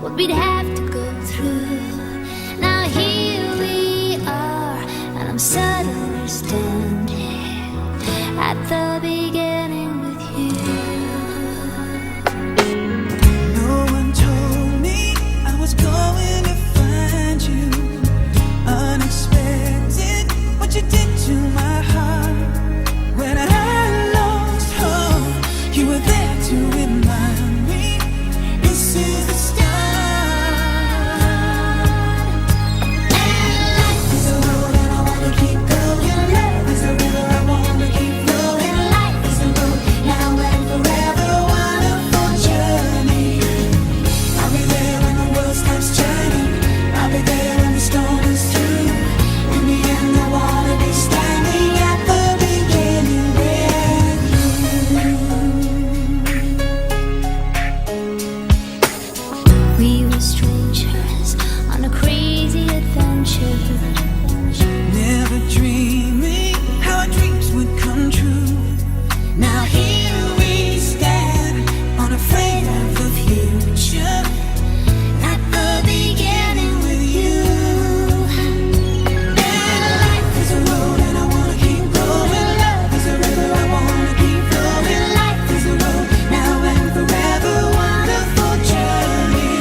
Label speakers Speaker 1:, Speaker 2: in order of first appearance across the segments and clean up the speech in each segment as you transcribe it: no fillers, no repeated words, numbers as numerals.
Speaker 1: what we'd have to go through. Now here we are, and I'm suddenly standing at the beginning with you.
Speaker 2: No one told me I was going to find you. Unexpected, what you did to my heart. When I lost hope, you were there to remind me this is the start. And life is a road and I wanna keep going. Love is a river I wanna keep flowing. Life is a road now and forever, wonderful journey. I'll be there when the world stops turning. I'll be there when the storm is through. In the end, I wanna be standing at the beginning with you.
Speaker 1: We were strangers on a crazy adventure.
Speaker 2: Never dreaming how our dreams would come true. Now here we stand, unafraid of the future. At the beginning with you. And life is a road and I wanna keep going. Love is a river I wanna keep flowing. Life is a road now and forever, wonderful journey.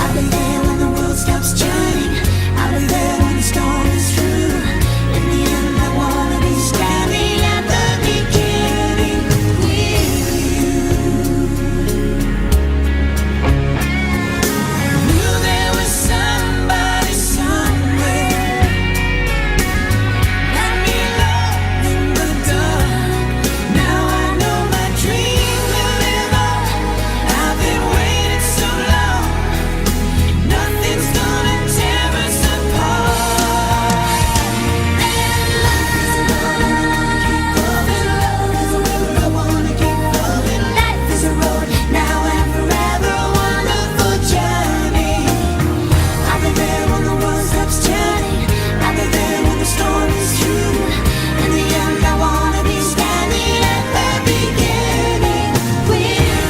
Speaker 2: I'll be there when the world stops turning. I'll be there when the storm is through. In the end, I wanna be standing at the beginning with you. Knew there was somebody somewhere. Let me love in the dark. Now I know my dream will live on. I've been waiting so long. Nothing's gonna tear us apart. And life is a road and I wanna keep going. Love is a river I wanna keep flowing. Life is a road now and forever, wonderful journey. I'll be there when the world stops turning. I'll be there when the storm is through. In the end, I wanna be standing at the beginning with you.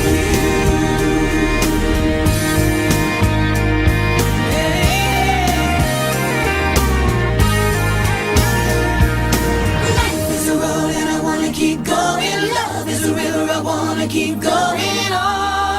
Speaker 2: Life is a road and I wanna keep going. Love is a river I wanna keep going on.